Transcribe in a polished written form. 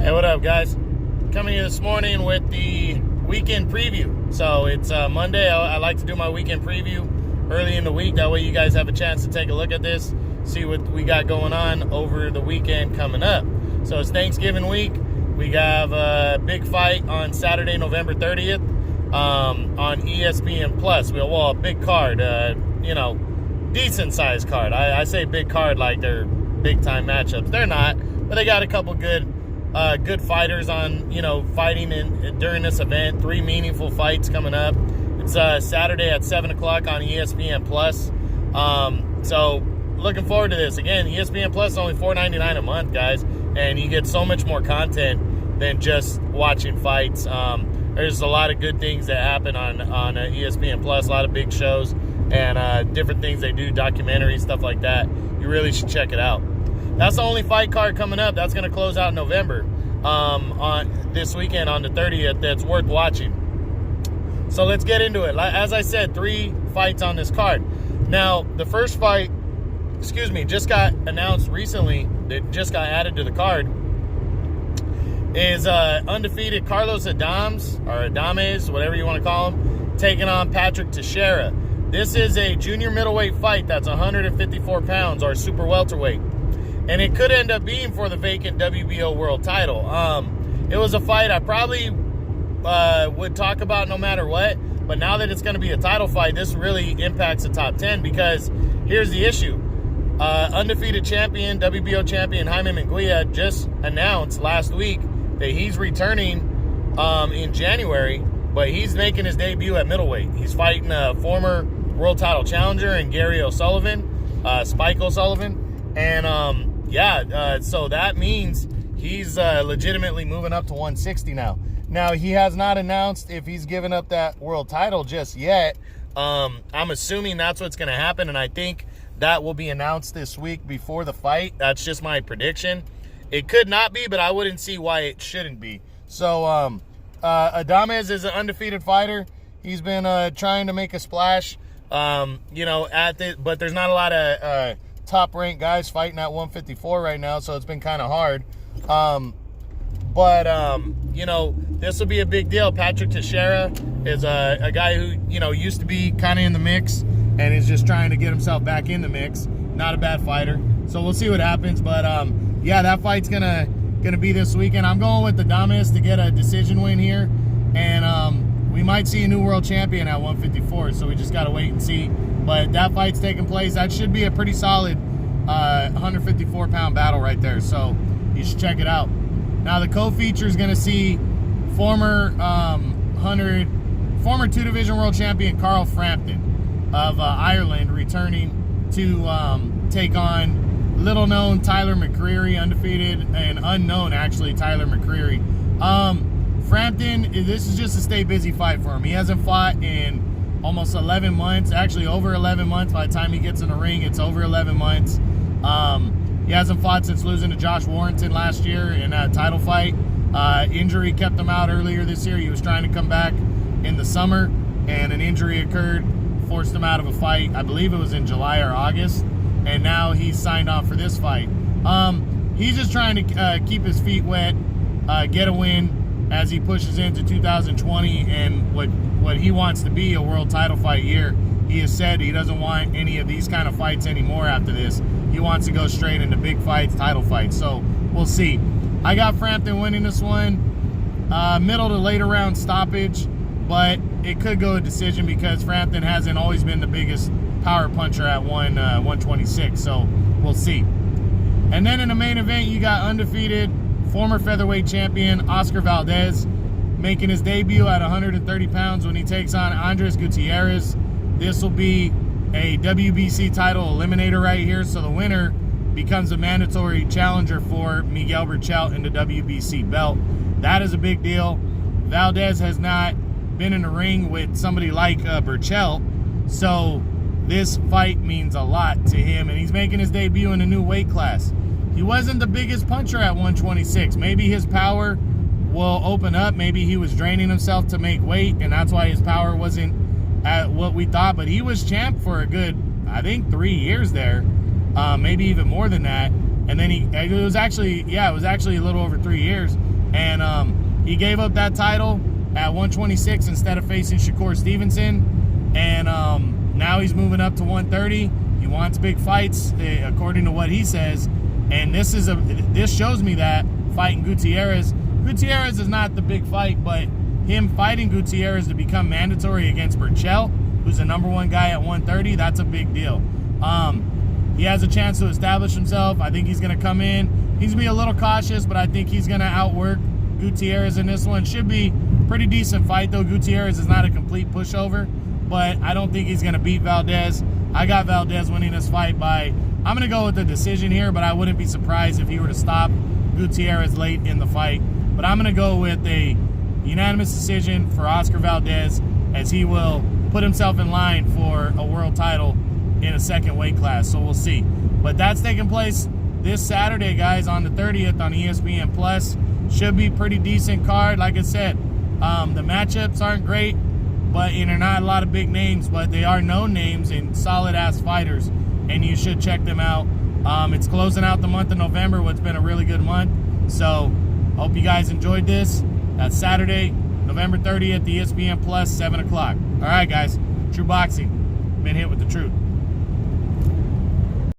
Hey, what up, guys? Coming here this morning with the weekend preview. So it's Monday. I like to do my weekend preview early in the week. That way you guys have a chance to take a look at this, see what we got going on over the weekend coming up. So it's Thanksgiving week. We have a big fight on Saturday, November 30th on ESPN Plus. Well, a big card, decent sized card. I say big card like they're big time matchups. They're not, but they got a couple good fighters on, fighting during this event. 3 meaningful fights coming up. It's Saturday at 7 o'clock on ESPN Plus. So looking forward to this. Again, ESPN Plus is only $4.99 a month, guys, and you get so much more content than just watching fights. There's a lot of good things that happen on ESPN Plus, a lot of big shows and different things they do, documentaries, stuff like that. You really should check it out. That's the only fight card coming up. That's going to close out in November on this weekend on the 30th. That's worth watching. So let's get into it. As I said, 3 fights on this card. Now, the first fight, just got announced recently. That just got added to the card. Is undefeated Carlos Adames, whatever you want to call him, taking on Patrick Teixeira. This is a junior middleweight fight that's 154 pounds, or super welterweight. And it could end up being for the vacant WBO world title. It was a fight I probably would talk about no matter what. But now that it's going to be a title fight, this really impacts the top 10, because here's the issue. Undefeated champion, WBO champion Jaime Munguia just announced last week that he's returning in January, but he's making his debut at middleweight. He's fighting a former world title challenger and Gary O'Sullivan, Spike O'Sullivan. And so that means he's legitimately moving up to 160 now. Now, he has not announced if he's given up that world title just yet. I'm assuming that's what's going to happen, and I think that will be announced this week before the fight. That's just my prediction. It could not be, but I wouldn't see why it shouldn't be. So, Adames is an undefeated fighter. He's been trying to make a splash, but there's not a lot of top-ranked guys fighting at 154 right now, so it's been kind of hard. This will be a big deal. Patrick Teixeira is a guy who, used to be kind of in the mix and is just trying to get himself back in the mix. Not a bad fighter. So we'll see what happens. But, that fight's gonna be this weekend. I'm going with Adames to get a decision win here. And we might see a new world champion at 154, so we just got to wait and see. But that fight's taking place. That should be a pretty solid 154-pound battle right there. So you should check it out. Now, the co-feature is going to see former 2-division world champion Carl Frampton of Ireland returning to take on little-known Tyler McCreary, undefeated and unknown, actually, Tyler McCreary. Frampton, this is just a stay busy fight for him. He hasn't fought in almost 11 months, actually over 11 months. By the time he gets in the ring, it's over 11 months. He hasn't fought since losing to Josh Warrington last year in that title fight. Injury kept him out earlier this year. He was trying to come back in the summer, and an injury occurred, forced him out of a fight. I believe it was in July or August, and now he's signed on for this fight. He's just trying to keep his feet wet, get a win as he pushes into 2020 and what he wants to be a world title fight year. He has said he doesn't want any of these kind of fights anymore after this. He wants to go straight into big fights, title fights. So we'll see. I got Frampton winning this one. Middle to later round stoppage, but it could go a decision because Frampton hasn't always been the biggest power puncher at 126. So we'll see. And then in the main event, you got undefeated former featherweight champion Oscar Valdez making his debut at 130 pounds when he takes on Andres Gutierrez. This will be a WBC title eliminator right here, so the winner becomes a mandatory challenger for Miguel Berchelt in the WBC belt. That is a big deal. Valdez has not been in the ring with somebody like Berchelt, so this fight means a lot to him, and he's making his debut in a new weight class. He wasn't the biggest puncher at 126. Maybe his power will open up. Maybe he was draining himself to make weight, and that's why his power wasn't at what we thought. But he was champ for a good, I think, 3 years there, maybe even more than that. And then it was actually a little over 3 years. And he gave up that title at 126 instead of facing Shakur Stevenson. And now he's moving up to 130. He wants big fights, according to what he says. And this shows me that fighting Gutierrez is not the big fight, but him fighting Gutierrez to become mandatory against Burchell, who's the #1 guy at 130, that's a big deal. He has a chance to establish himself. I think he's going to come in. He's going to be a little cautious, but I think he's going to outwork Gutierrez in this one. Should be pretty decent fight, though. Gutierrez is not a complete pushover, but I don't think he's going to beat Valdez. I got Valdez winning this fight by, I'm going to go with the decision here, but I wouldn't be surprised if he were to stop Gutierrez late in the fight. But I'm going to go with a unanimous decision for Oscar Valdez, as he will put himself in line for a world title in a second weight class. So we'll see. But that's taking place this Saturday, guys, on the 30th on ESPN Plus. Should be pretty decent card. Like I said, the matchups aren't great, but they're not a lot of big names, but they are known names and solid-ass fighters, and you should check them out. It's closing out the month of November, what's been a really good month. So hope you guys enjoyed this. That's Saturday, November 30th, ESPN Plus, 7 o'clock. All right, guys. True Boxing. Been hit with the truth.